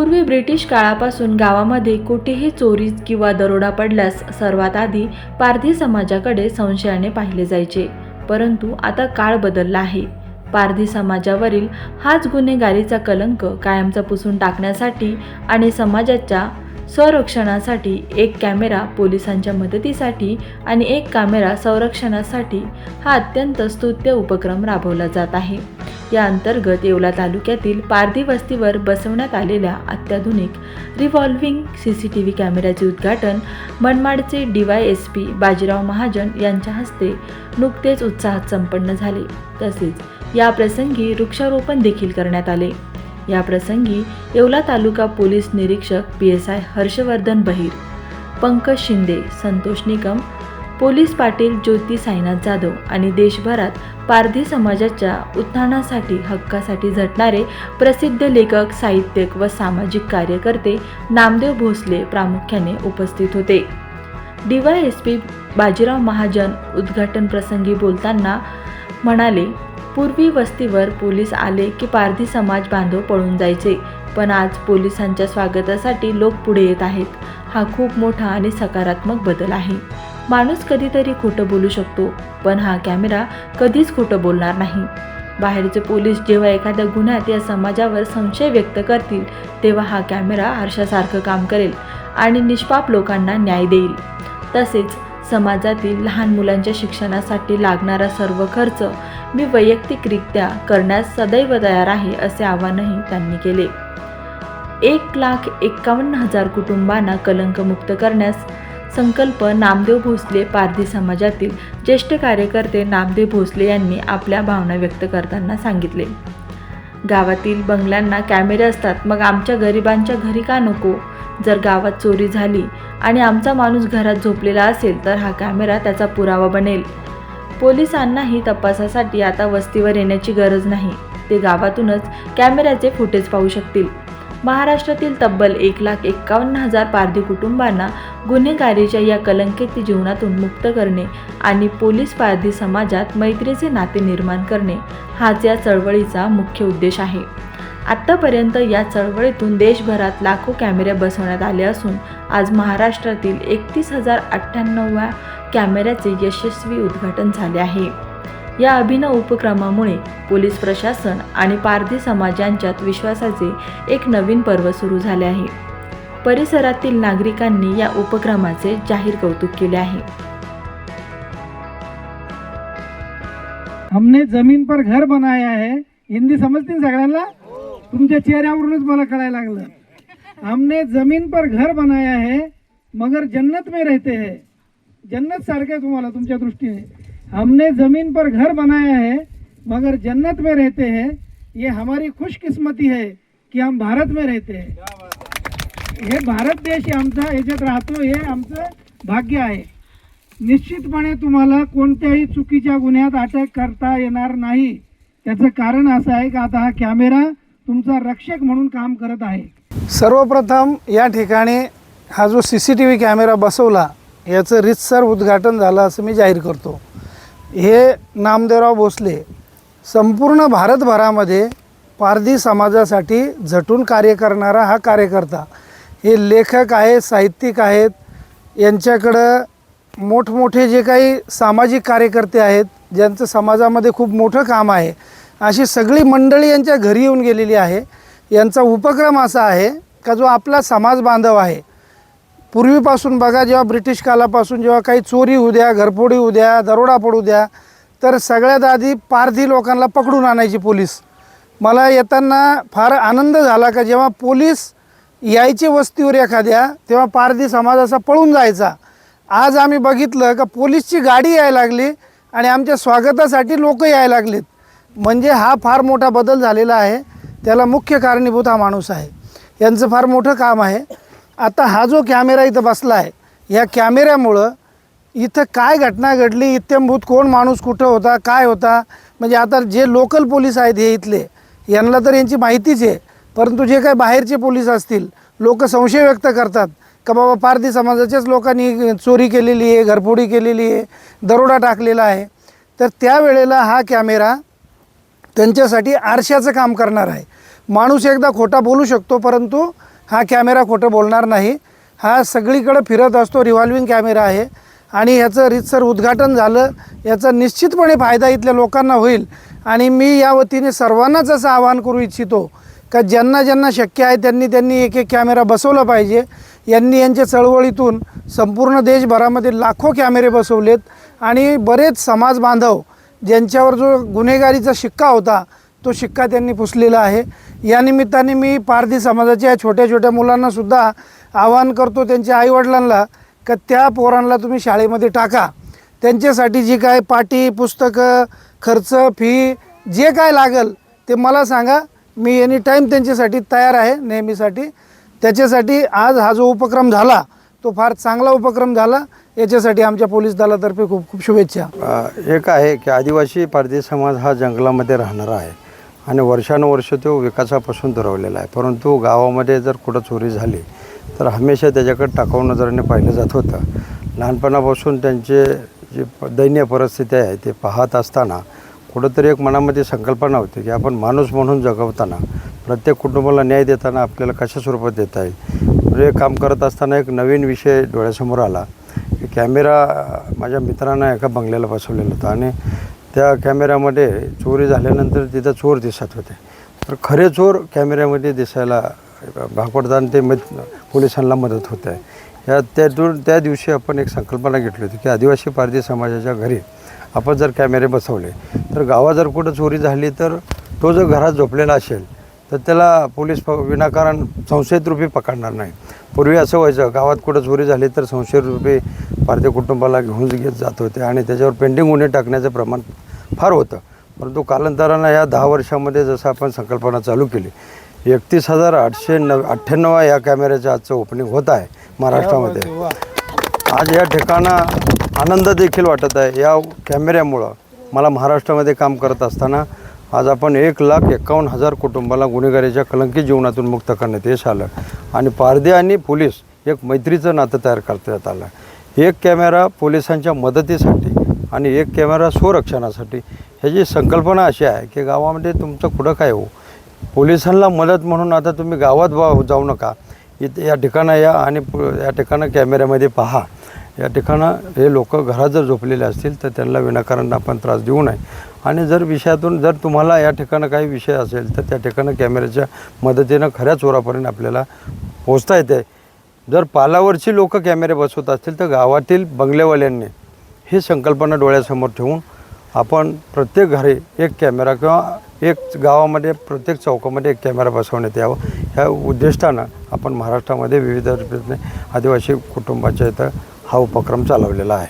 पूर्वी ब्रिटिश काळापासून गावामध्ये कुठेही चोरी किंवा दरोडा पडल्यास सर्वात आधी पारधी समाजाकडे संशयाने पाहिले जायचे। परंतु आता काळ बदलला आहे। पारधी समाजावरील हाच गुन्हेगारीचा कलंक कायमचा पुसून टाकण्यासाठी आणि समाजाच्या संरक्षणासाठी एक कॅमेरा पोलिसांच्या मदतीसाठी आणि एक कॅमेरा संरक्षणासाठी हा अत्यंत स्तुत्य उपक्रम राबवला जात आहे। या अंतर्गत येवला तालुक्यातील पारधी वस्तीवर बसवण्यात आलेल्या अत्याधुनिक रिव्हॉल्व्हिंग सीसीटीव्ही कॅमेऱ्याचे उद्घाटन मनमाडचे DYSP बाजीराव महाजन यांच्या हस्ते नुकतेच उत्साहात संपन्न झाले। तसेच या प्रसंगी वृक्षारोपण देखील करण्यात आले। या प्रसंगी येवला तालुका पोलीस निरीक्षक PSI हर्षवर्धन बहिर, पंकज शिंदे, संतोष निकम, पोलीस पाटील ज्योती साईनाथ जाधव आणि देशभरात पारधी समाजाच्या उत्थानासाठी हक्कासाठी झटणारे प्रसिद्ध लेखक, साहित्यिक व सामाजिक कार्यकर्ते नामदेव भोसले प्रामुख्याने उपस्थित होते। DYSP बाजीराव महाजन उद्घाटन प्रसंगी बोलताना म्हणाले, पूर्वी वस्तीवर पोलीस आले की पारधी समाज बांधव पळून जायचे, पण आज पोलिसांच्या स्वागतासाठी लोक पुढे येत आहेत। हा खूप मोठा आणि सकारात्मक बदल आहे। माणूस कधीतरी खोटं बोलू शकतो, पण हा कॅमेरा कधीच खोटं बोलणार नाही। बाहेरचे पोलीस जेव्हा एखाद्या गुन्ह्यात या समाजावर संशय व्यक्त करतील, तेव्हा हा कॅमेरा आरशासारखं काम करेल आणि निष्पाप लोकांना न्याय देईल। तसेच समाजातील लहान मुलांच्या शिक्षणासाठी लागणारा सर्व खर्च मी वैयक्तिकरित्या करण्यास सदैव तयार आहे, असे आवाहनही त्यांनी केले। 1,51,000 कुटुंबांना कलंकमुक्त करण्यास संकल्प नामदेव भोसले पारधी समाजातील ज्येष्ठ कार्यकर्ते नामदेव भोसले यांनी आपल्या भावना व्यक्त करताना सांगितले। गावातील बंगल्यांना कॅमेरे असतात, मग आमच्या गरिबांच्या घरी का नको? जर गावात चोरी झाली आणि आमचा माणूस घरात झोपलेला असेल तर हा कॅमेरा त्याचा पुरावा बनेल। पोलिसांनाही तपासासाठी आता वस्तीवर येण्याची गरज नाही, ते गावातूनच कॅमेऱ्याचे फुटेज पाहू शकतील। महाराष्ट्रातील तब्बल 1,51,000 पारधी कुटुंबांना गुन्हेगारीच्या या कलंकित जीवनातून मुक्त करणे आणि पोलीस पारधी समाजात मैत्रीचे नाते निर्माण करणे हाच या चळवळीचा मुख्य उद्देश आहे। आत्तापर्यंत या चळवळीतून देशभरात लाखो कॅमेरे बसवण्यात आले असून आज महाराष्ट्रातील 31,098 कॅमेऱ्याचे यशस्वी उद्घाटन झाले आहे। या अभिनव उपक्रमामुळे पोलीस प्रशासन आणि पारधी समाज यांच्यात विश्वासाचे एक नवीन पर्व सुरू झाले आहे। परिसरातील नागरिकांनी या उपक्रमाचे जाहीर कौतुक केले आहे। हमने जमीन पर घर बनाया है, हिंदी समजते सगळ्यांना? तुमच्या चेहऱ्यावरूनच मला कळायला लागलं। हमने जमीन पर घर बनाया है मगर जन्नत में रहते हैं। जन्नत सारखे तुम्हाला तुमच्या दृष्टीने। हमने जमीन पर घर बनाया है मगर जन्नत में रहते हैं। ये हमारी खुशकिस्मती है कि हम भारत में रहते हैं। हे भारत देश आमचा याच्यात राहतो, हे आमचं भाग्य आहे। निश्चितपणे तुम्हाला कोणत्याही चुकीच्या गुन्ह्यात अटक करता येणार नाही। त्याचं कारण असं आहे की आता हा कॅमेरा तुमचा रक्षक म्हणून काम करत आहे। सर्वप्रथम या ठिकाणी हा जो CCTV कॅमेरा बसवला याचं रीतसर उद्घाटन झालं असं मी जाहीर करतो। हे नामदेवराव भोसले संपूर्ण भारतभरामध्ये पारधी समाजासाठी झटून कार्य करणारा हा कार्यकर्ता, हे लेखक आहेत, साहित्यिक आहेत, यांच्याकडं मोठमोठे जे काही सामाजिक कार्यकर्ते आहेत ज्यांचं समाजामध्ये खूप मोठं काम आहे, अशी सगळी मंडळी यांच्या घरी येऊन गेलेली आहे। यांचा उपक्रम असा आहे का जो आपला समाज बांधव आहे, पूर्वीपासून बघा, जेव्हा ब्रिटिश कालापासून जेव्हा काही चोरी होऊ द्या, घरफोडी होऊ द्या, दरोडा पडू द्या, तर सगळ्यात आधी पारधी लोकांना पकडून आणायची पोलीस। मला येताना फार आनंद झाला का जेव्हा पोलीस यायचे वस्तीवर एखाद्या, तेव्हा पारधी समाज असा पळून जायचा। आज आम्ही बघितलं का पोलीसची गाडी यायला लागली आणि आमच्या स्वागतासाठी लोक यायला लागलेत। म्हणजे हा फार मोठा बदल झालेला आहे। त्याला मुख्य कारणीभूत हा माणूस आहे, यांचं फार मोठं काम आहे। आता हा जो कॅमेरा इथं बसला आहे, या कॅमेऱ्यामुळं इथं काय घटना घडली, इत्यंभूत कोण माणूस कुठं होता, काय होता, म्हणजे आता जे लोकल पोलीस आहेत हे इथले, यांना तर यांची माहितीच आहे, परंतु जे काही बाहेरचे पोलीस असतील, लोक संशय व्यक्त करतात का बाबा पारधी समाजाच्याच लोकांनी चोरी केलेली आहे, घरफोडी केलेली आहे, दरोडा टाकलेला आहे, तर त्यावेळेला हा कॅमेरा त्यांच्यासाठी आरशाचं काम करणार आहे। माणूस एकदा खोटा बोलू शकतो, परंतु हा कॅमेरा खोटं बोलणार नाही. हा सगळीकडे फिरत असतो, रिव्हॉल्विंग कॅमेरा आहे आणि याचं रीतसर उद्घाटन झालं याचा निश्चितपणे फायदा इथल्या लोकांना होईल. आणि मी या वतीने सर्वांनाच असं आवाहन करू इच्छितो का ज्यांना ज्यांना शक्य आहे त्यांनी एक एक कॅमेरा बसवला पाहिजे. यांच्या चळवळीतून संपूर्ण देशभरामध्ये लाखो कॅमेरे बसवलेत आणि बरेच समाज बांधव ज्यांच्यावर जो गुन्हेगारीचा शिक्का होता तो शिक्का त्यांनी पुसलेला आहे. या निमित्ताने मी पारधी समाजाच्या छोट्या छोट्या मुलांनासुद्धा आवाहन करतो, त्यांच्या आईवडिलांना, का त्या पोरांना तुम्ही शाळेमध्ये टाका. त्यांच्यासाठी जी काय पाटी पुस्तकं खर्च फी जे काय लागेल ते मला सांगा. मी एनी टाईम त्यांच्यासाठी तयार आहे नेहमीसाठी. त्याच्यासाठी आज हा जो उपक्रम झाला तो फार चांगला उपक्रम झाला. याच्यासाठी आमच्या पोलीस दलातर्फे खूप खूप शुभेच्छा. एक आहे की आदिवासी पारधी समाज हा जंगलामध्ये राहणारा आहे आणि वर्षानुवर्ष तो विकासापासून दुरावलेला आहे. परंतु गावामध्ये जर कुठं चोरी झाली तर हमेशा त्याच्याकडे टाकाऊ नजरेने पाहिलं जात होतं. लहानपणापासून त्यांचे जी दयनीय परिस्थिती आहे ते पाहत असताना कुठंतरी एक मनामध्ये संकल्पना होती की आपण माणूस म्हणून जगवताना प्रत्येक कुटुंबाला न्याय देताना आपल्याला कशा स्वरूपात देता येईल. हे काम करत असताना एक नवीन विषय डोळ्यासमोर आला की कॅमेरा माझ्या मित्रांना एका बंगल्याला बसवलेला होता आणि त्या कॅमेऱ्यामध्ये चोरी झाल्यानंतर तिथं चोर दिसत होते. तर खरे चोर कॅमेऱ्यामध्ये दिसायला भाग पडतात आणि ते पोलिसांना मदत होत आहे. त्या दिवशी आपण एक संकल्पना घेतली होती की आदिवासी पारधी समाजाच्या घरी आपण जर कॅमेरे बसवले तर गावात जर कुठं चोरी झाली तर तो जर घरात झोपलेला असेल तर त्याला पोलीस विनाकारण संशयित रूपी पकडणार नाही. पूर्वी असं व्हायचं, गावात कुठं चोरी झाली तर संशयित रूपी पारधी कुटुंबाला घेऊन घेत जात होते आणि त्याच्यावर पेंडिंग गुन्हे टाकण्याचं प्रमाण फार होतं. परंतु कालांतरानं या 10 वर्षामध्ये जसं आपण संकल्पना चालू केली 31,898 या कॅमेऱ्याचं आजचं ओपनिंग होत आहे महाराष्ट्रामध्ये. आज या ठिकाणा आनंद देखील वाटत आहे. या कॅमेऱ्यामुळं मला महाराष्ट्रामध्ये काम करत असताना आज आपण 1,51,000 कुटुंबाला गुन्हेगारीच्या कलंकित जीवनातून मुक्त करण्यात यश आलं आणि पारधी आणि पोलीस एक मैत्रीचं नातं तयार करण्यात आलं. एक कॅमेरा पोलिसांच्या मदतीसाठी आणि एक कॅमेरा स्वरक्षणासाठी. ह्याची संकल्पना अशी आहे की गावामध्ये तुमचं कुठं काय हो, पोलिसांना मदत म्हणून आता तुम्ही गावात जाऊ नका, इथे या ठिकाणं या आणि या ठिकाणं कॅमेऱ्यामध्ये पहा. या ठिकाणं हे लोक घरात जर झोपलेले असतील तर त्यांना विनाकारण आपण त्रास देऊ नये आणि जर विषयातून जर तुम्हाला या ठिकाणं काही विषय असेल तर त्या ठिकाणं कॅमेऱ्याच्या मदतीनं खऱ्या चोरापर्यंत आपल्याला पोहोचता येते. जर पालावरची लोक कॅमेरे बसवत असतील तर गावातील बंगलेवाल्यांनी ही संकल्पना डोळ्यासमोर ठेवून आपण प्रत्येक घरी एक कॅमेरा किंवा एक गावामध्ये प्रत्येक चौकामध्ये एक कॅमेरा बसवण्यात यावं ह्या उद्दिष्टानं आपण महाराष्ट्रामध्ये विविध आदिवासी कुटुंबाच्या इथं हा उपक्रम चालवलेला आहे.